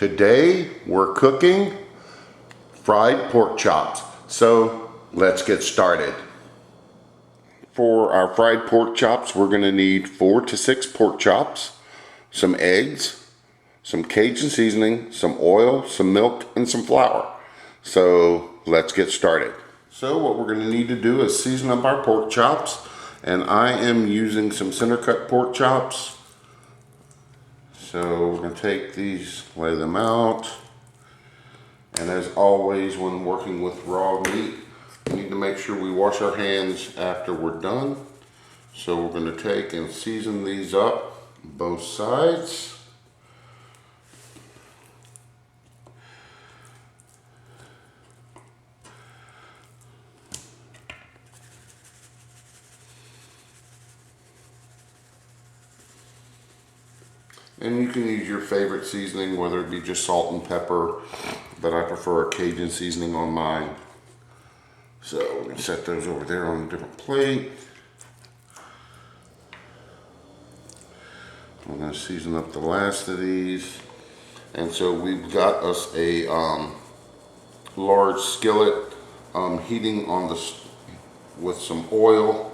Today we're cooking fried pork chops. So let's get started. For our fried pork chops, we're going to need 4 to 6 pork chops, some eggs, some Cajun seasoning, some oil, some milk, and some flour. So let's get started. So what we're going to need to do is season up our pork chops, and I am using some center cut pork chops. So we're going to take these, lay them out, and as always when working with raw meat, we need to make sure we wash our hands after we're done. So we're going to take and season these up, both sides. And you can use your favorite seasoning, whether it be just salt and pepper, but I prefer a Cajun seasoning on mine. So we're going to set those over there on a different plate. I'm going to season up the last of these. And so we've got us a large skillet heating on with some oil,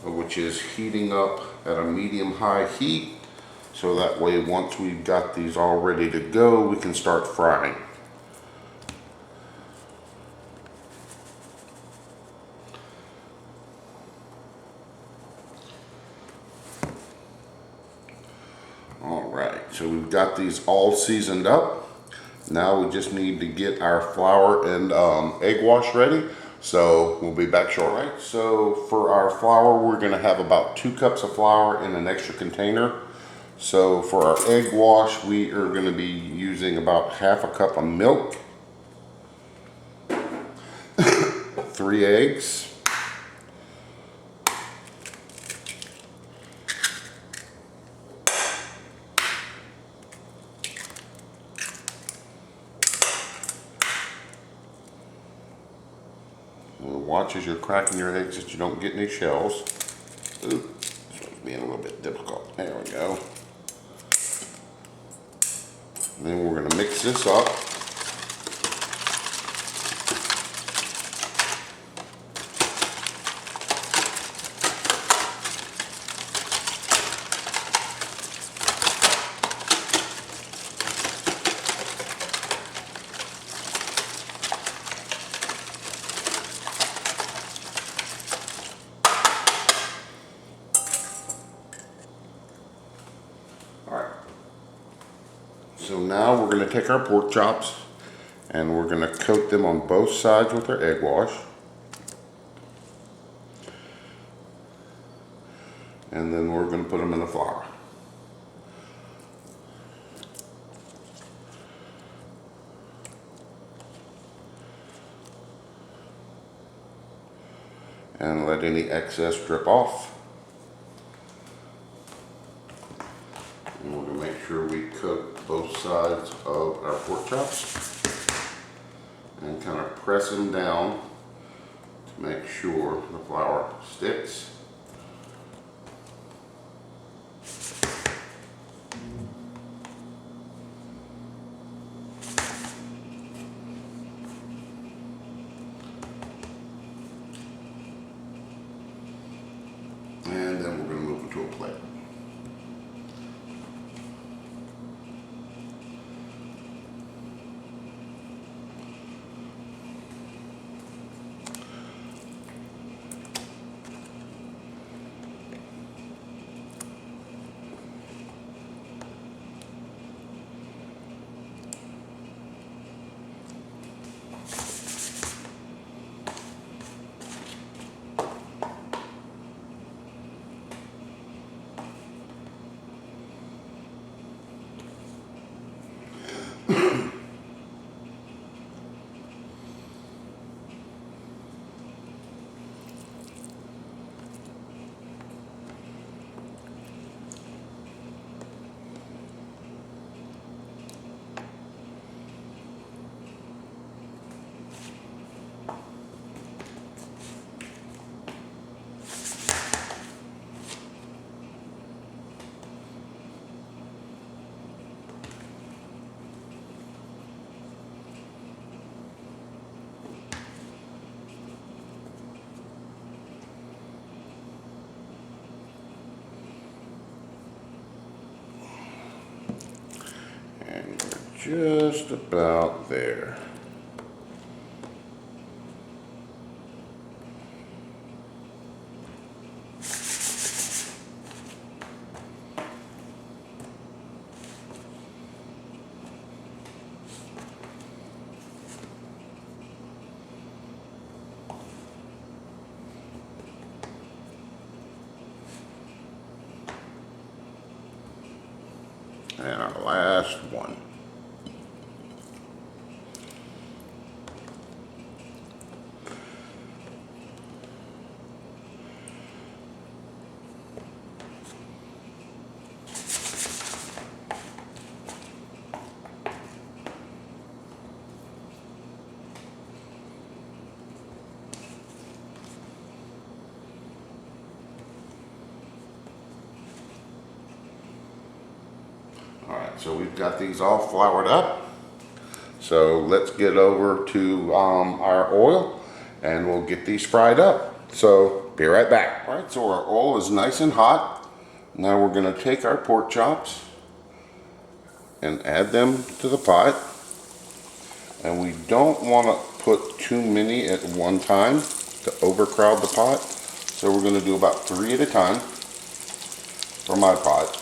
which is heating up at a medium-high heat. So that way, once we've got these all ready to go, we can start frying. All right, so we've got these all seasoned up. Now we just need to get our flour and egg wash ready. So we'll be back shortly. So for our flour, we're gonna have about 2 cups of flour in an extra container. So for our egg wash, we are going to be using about half a cup of milk, 3 eggs, watch as you're cracking your eggs that you don't get any shells. Ooh, this one's being a little bit difficult. There we go. And then we're going to mix this up. So now we're going to take our pork chops and we're going to coat them on both sides with our egg wash. And then we're going to put them in the flour. And let any excess drip off. And we're going to make sure we cook both sides of our pork chops and kind of press them down to make sure the flour sticks. And then we're going to move them to a plate. just about there. And our last one. Alright, so we've got these all floured up. So let's get over to our oil and we'll get these fried up. So be right back. Alright, so our oil is nice and hot. Now we're going to take our pork chops and add them to the pot. And we don't want to put too many at one time to overcrowd the pot. So we're going to do about 3 at a time for my pot.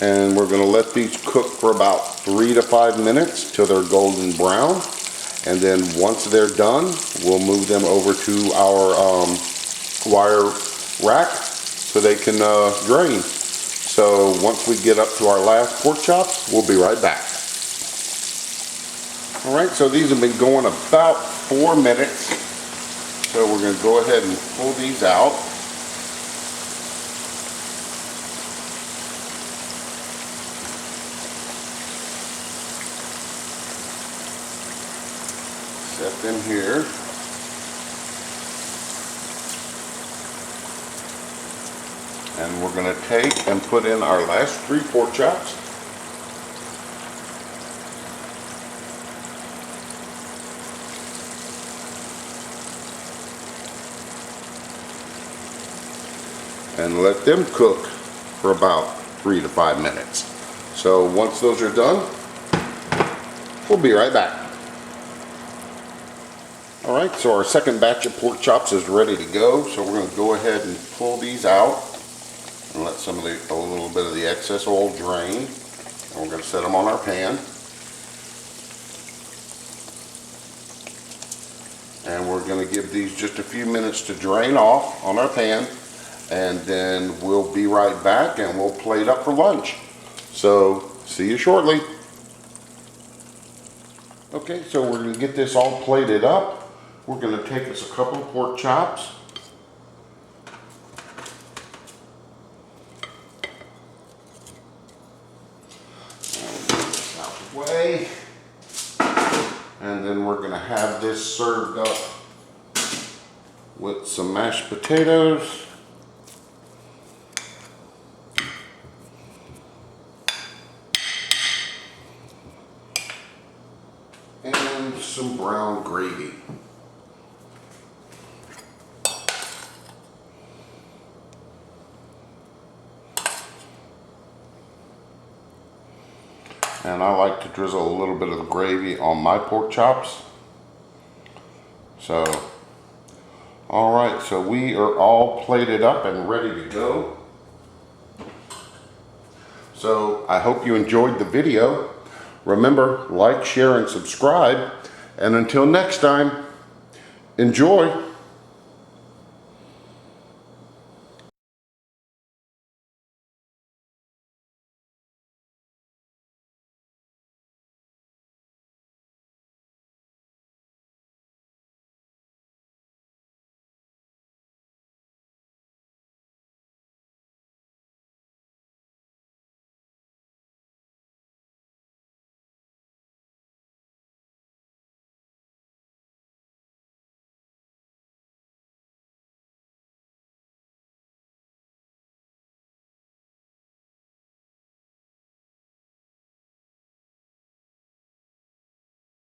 And we're going to let these cook for about 3 to 5 minutes till they're golden brown. And then once they're done, we'll move them over to our wire rack so they can drain. So once we get up to our last pork chops, we'll be right back. Alright, so these have been going about 4 minutes. So we're going to go ahead and pull these out. Set them here. And we're going to take and put in our last 3 pork chops. And let them cook for about 3 to 5 minutes. So once those are done, we'll be right back. Alright, so our second batch of pork chops is ready to go. So we're going to go ahead and pull these out and let some of a little bit of the excess oil drain. And we're going to set them on our pan. And we're going to give these just a few minutes to drain off on our pan. And then we'll be right back and we'll plate up for lunch. So see you shortly. Okay, so we're going to get this all plated up. We're going to take us a couple of pork chops. Out the way. And then we're going to have this served up with some mashed potatoes. And some brown gravy. And I like to drizzle a little bit of the gravy on my pork chops. So, alright, so we are all plated up and ready to go. So, I hope you enjoyed the video. Remember, like, share, and subscribe. And until next time, enjoy.